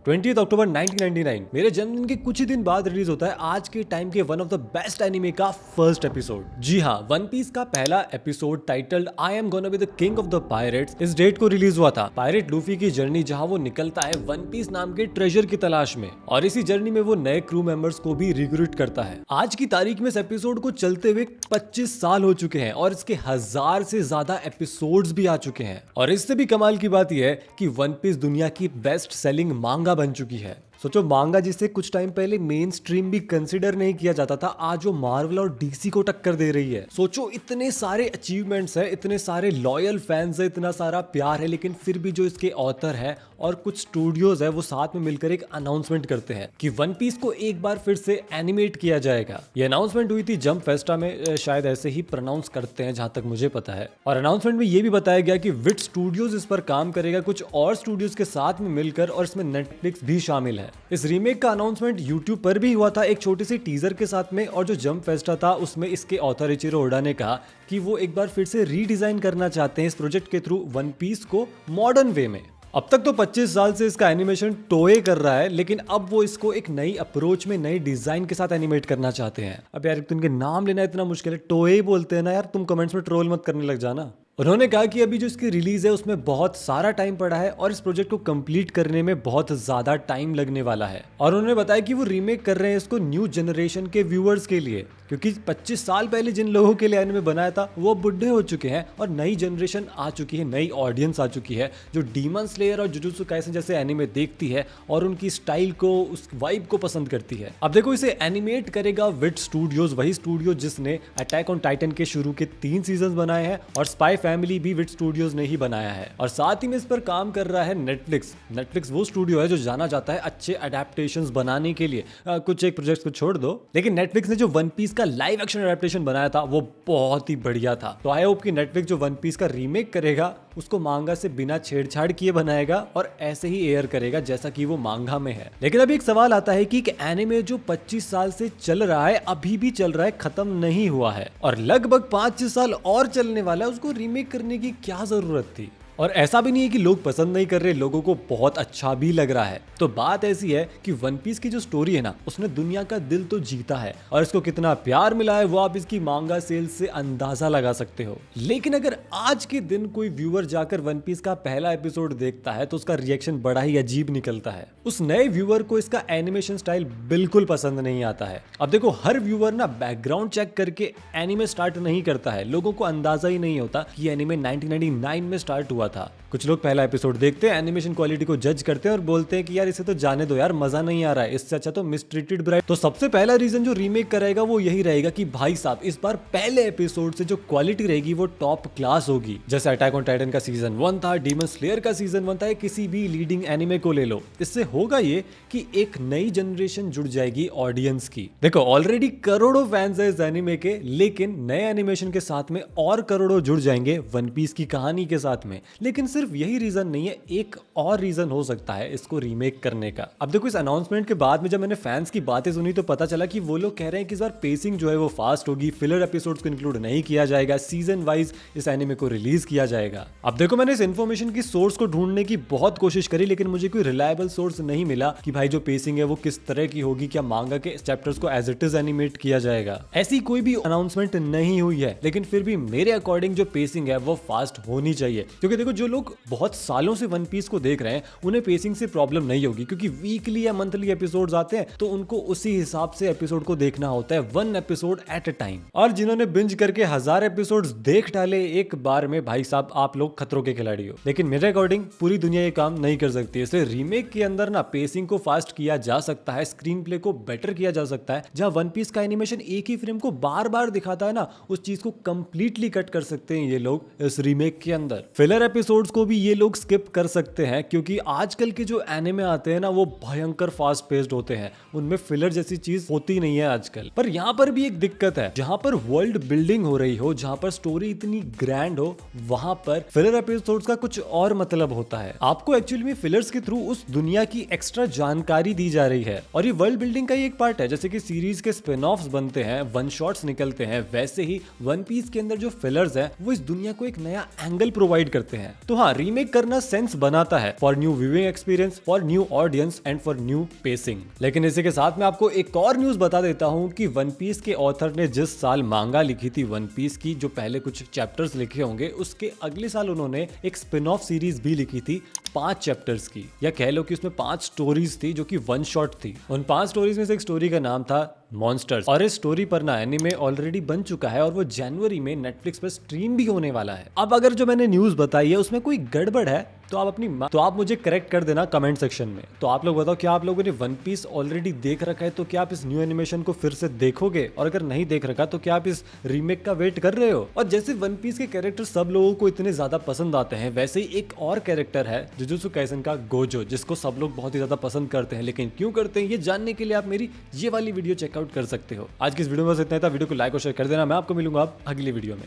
20 अक्टूबर 1999 मेरे जन्मदिन के कुछ ही दिन बाद रिलीज होता है आज के टाइम के one of the best anime का फर्स्ट एपिसोड। जी हाँ, वन पीस का पहला episode titled I am gonna be the king of the pirates इस डेट को रिलीज हुआ था। पायरेट लूफी की जर्नी जहाँ वो निकलता है वन पीस नाम के ट्रेजर की तलाश में और इसी जर्नी में वो नए क्रू मेंबर्स को भी रिक्रूट करता है। आज की तारीख में इस एपिसोड को चलते हुए 25 साल हो चुके हैं और इसके 1000 से ज्यादा एपिसोड्स भी आ चुके हैं। और इससे भी कमाल की बात यह है कि वन पीस दुनिया की बेस्ट सेलिंग मांगा बन चुकी है। सोचो, मांगा जिसे कुछ टाइम पहले मेन स्ट्रीम भी कंसिडर नहीं किया जाता था, आज वो मार्वल और डीसी को टक्कर दे रही है। सोचो, इतने सारे अचीवमेंट्स हैं, इतने सारे लॉयल फैंस है, इतना सारा प्यार है, लेकिन फिर भी जो इसके ऑथर है और कुछ स्टूडियोज है वो साथ में मिलकर एक अनाउंसमेंट करते हैं कि वन पीस को एक बार फिर से एनिमेट किया जाएगा। ये अनाउंसमेंट हुई थी जंप फेस्टा में, शायद ऐसे ही प्रोनाउंस करते हैं जहां तक मुझे पता है। और अनाउंसमेंट में ये भी बताया गया कि विट स्टूडियोज इस पर काम करेगा कुछ और स्टूडियोज के साथ में मिलकर, और इसमें नेटफ्लिक्स भी शामिल है। इस रीमेक का अनाउंसमेंट यूट्यूब पर भी हुआ था एक छोटी सी टीजर के साथ में, और जो जंप फेस्टा था उसमें इसके ऑथर इचिरो ओडा ने कहा कि वो एक बार फिर से रीडिजाइन करना चाहते हैं इस प्रोजेक्ट के थ्रू वन पीस को मॉडर्न वे में। अब तक तो 25 साल से इसका एनिमेशन टोए कर रहा है, लेकिन अब वो इसको एक नई अप्रोच में नई डिजाइन के साथ एनिमेट करना चाहते हैं। अब यार, इनके नाम लेना इतना मुश्किल है, टोए बोलते हैं ना यार, तुम कमेंट्स में ट्रोल मत करने लग जाना। उन्होंने कहा कि अभी जो इसकी रिलीज है उसमें बहुत सारा टाइम पड़ा है और इस प्रोजेक्ट को कंप्लीट करने में बहुत ज्यादा टाइम लगने वाला है। और उन्होंने बताया कि वो रीमेक कर रहे हैं इसको न्यू जनरेशन के व्यूअर्स के लिए, क्योंकि 25 साल पहले जिन लोगों के लिए एनिमे बनाया था वो बुढ़े हो चुके हैं और नई जनरेशन आ चुकी है, नई ऑडियंस आ चुकी है जो डीमन स्लेयर और जुजुत्सु काइसेन जैसे एनिमे देखती है और उनकी स्टाइल को, उस वाइब को पसंद करती है। अब देखो, इसे एनिमेट करेगा विट स्टूडियोज, वही स्टूडियो जिसने अटैक ऑन टाइटन के शुरू के 3 सीजन बनाए हैं, और स्पाई फैमिली भी विट स्टूडियोज ने ही बनाया है। और साथ ही में इस पर काम कर रहा है नेटफ्लिक्स। नेटफ्लिक्स वो स्टूडियो है जो जाना जाता है अच्छे अडेप्टेशंस बनाने के लिए। कुछ एक प्रोजेक्ट्स को छोड़ दो, लेकिन नेटफ्लिक्स ने जो वन पीस का लाइव एक्शन अडेप्टेशन बनाया था वो बहुत ही बढ़िया था। तो आई होप कि नेटफ्लिक्स जो वन पीस का रीमेक करेगा उसको मांगा से बिना छेड़छाड़ किए बनाएगा और ऐसे ही एयर करेगा जैसा कि वो मांगा में है। लेकिन अभी एक सवाल आता है कि एनिमे जो 25 साल से चल रहा है, अभी भी चल रहा है, खत्म नहीं हुआ है और लगभग 5 साल और चलने वाला है, उसको रीमेक करने की क्या जरूरत थी? और ऐसा भी नहीं है कि लोग पसंद नहीं कर रहे, लोगों को बहुत अच्छा भी लग रहा है। तो बात ऐसी है कि वन पीस की जो स्टोरी है ना, उसने दुनिया का दिल तो जीता है और इसको कितना प्यार मिला है वो आप इसकी मांगा सेल से अंदाजा लगा सकते हो। लेकिन अगर आज के दिन कोई व्यूअर जाकर वन पीस का पहला एपिसोड देखता है तो उसका रिएक्शन बड़ा ही अजीब निकलता है। उस नए व्यूअर को इसका एनिमेशन स्टाइल बिल्कुल पसंद नहीं आता है। अब देखो, हर व्यूअर ना बैकग्राउंड चेक करके एनिमे स्टार्ट नहीं करता है। लोगों को अंदाजा ही नहीं होता कि एनिमे 1999 में स्टार्ट हुआ था। कुछ लोग पहला एपिसोड देखते हैं, एनिमेशन क्वालिटी को जज करते हैं और बोलते हैं कि यार इसे तो जाने दो यार, मजा नहीं आ रहा है, इससे अच्छा तो मिसट्रीटेड ब्राइड। तो सबसे पहला रीजन जो रीमेक कराएगा वो यही रहेगा कि भाई साहब, इस बार पहले एपिसोड से जो क्वालिटी रहेगी वो टॉप क्लास होगी। जैसे अटैक ऑन टाइटन का सीजन 1 था, डीमन स्लेयर का सीजन 1 था, किसी भी लीडिंग एनिमे को ले लो। इससे होगा ये कि एक नई जनरेशन जुड़ जाएगी ऑडियंस की। देखो, ऑलरेडी करोड़ों फैंस है इस एनिमे के, लेकिन नए एनिमेशन के साथ में और करोड़ों जुड़ जाएंगे वन पीस की कहानी के साथ में। लेकिन सिर्फ यही रीजन नहीं है, एक और रीजन हो सकता है इसको रीमेक करने का। अब देखो, इस अनाउंसमेंट के बाद में जब मैंने फैंस की बातें सुनी तो पता चला कि वो लोग कह रहे हैं कि इस बार पेसिंग जो है वो फास्ट होगी, फिलर एपिसोड्स को इंक्लूड नहीं किया जाएगा, सीजन वाइज इस एनिमे को रिलीज किया जाएगा। अब देखो, मैंने इस इन्फॉर्मेशन की सोर्स को ढूंढने की बहुत कोशिश करी, लेकिन मुझे कोई रिलायबल सोर्स नहीं मिला कि भाई जो पेसिंग है वो किस तरह की होगी, क्या मांगा के चैप्टर्स को एज इट इज एनिमेट किया जाएगा। ऐसी कोई भी अनाउंसमेंट नहीं हुई है, लेकिन फिर भी मेरे अकॉर्डिंग जो पेसिंग है वो फास्ट होनी चाहिए। क्योंकि देखो, जो लोग बहुत सालों से वन पीस को देख रहे हैं उन्हें पेसिंग से प्रॉब्लम नहीं होगी, क्योंकि वीकली या मंथली एपिसोड्स आते हैं तो उनको उसी हिसाब से एपिसोड को देखना होता है, 1 एपिसोड एट अ टाइम। और जिन्होंने बिंज करके 1000 एपिसोड्स देख डाले एक बार में, भाई साहब आप लोग खतरों के खिलाड़ी हो। लेकिन मेरे अकॉर्डिंग पूरी दुनिया ये काम नहीं कर सकती, इसलिए रीमेक के अंदर ना पेसिंग को फास्ट किया जा सकता है, स्क्रीन प्ले को बेटर किया जा सकता है। जहां वन पीस का एनिमेशन एक ही फ्रेम को बार बार दिखाता है ना, उस चीज को कंप्लीटली कट कर सकते हैं ये लोग इस रीमेक के अंदर। फिलर एपिसोड्स को भी ये लोग स्किप कर सकते हैं, क्योंकि आजकल के जो एनिमे आते हैं ना वो भयंकर फास्ट पेस्ड होते हैं, उनमें फिलर जैसी चीज होती नहीं है आजकल। पर यहाँ पर भी एक दिक्कत है, जहाँ पर वर्ल्ड बिल्डिंग हो रही हो, जहाँ पर स्टोरी इतनी ग्रैंड हो, वहां पर फिलर एपिसोड्स का कुछ और मतलब होता है। आपको एक्चुअली में फिलर्स के थ्रू उस दुनिया की एक्स्ट्रा जानकारी दी जा रही है और ये वर्ल्ड बिल्डिंग का ही एक पार्ट है। जैसे कि सीरीज के स्पिन ऑफ्स बनते हैं, वन शॉट्स निकलते हैं, वैसे ही वन पीस के अंदर जो फिलर्स है वो इस दुनिया को एक नया एंगल प्रोवाइड करते हैं। हैं। तो हाँ, रीमेक करना सेंस बनाता है for new viewing experience, for new audience and for new pacing. लेकिन इसी के साथ मैं आपको एक और न्यूज बता देता हूँ कि वन पीस के ऑथर ने जिस साल मांगा लिखी थी वन पीस की, जो पहले कुछ चैप्टर्स लिखे होंगे, उसके अगले साल उन्होंने एक स्पिन ऑफ सीरीज भी लिखी थी 5 चैप्टर्स की, या कह लो कि उसमें 5 स्टोरीज थी जो कि वन शॉट थी। उन 5 स्टोरीज में से एक स्टोरी का नाम था मॉन्स्टर्स, और इस स्टोरी पर ना एनीमे ऑलरेडी बन चुका है और वो जनवरी में नेटफ्लिक्स पर स्ट्रीम भी होने वाला है। अब अगर जो मैंने न्यूज बताई है उसमें कोई गड़बड़ है तो आप मुझे करेक्ट कर देना कमेंट सेक्शन में। तो आप लोग बताओ, क्या आप लोगों ने वन पीस ऑलरेडी देख रखा है तो क्या आप इस न्यू एनिमेशन को फिर से देखोगे, और अगर नहीं देख रखा तो क्या आप इस रीमेक का वेट कर रहे हो? और जैसे वन पीस के कैरेक्टर सब लोगों को इतने ज्यादा पसंद आते हैं, वैसे ही एक और कैरेक्टर है जुजुत्सु काइसेन का गोजो, जिसको सब लोग बहुत ही ज्यादा पसंद करते हैं। लेकिन क्यों करते हैं, ये जानने के लिए आप मेरी ये वाली वीडियो चेकआउट कर सकते हो। आज की इस वीडियो में बस इतना ही था। वीडियो को लाइक और शेयर कर देना। मैं आपको मिलूंगा अब अगली वीडियो में।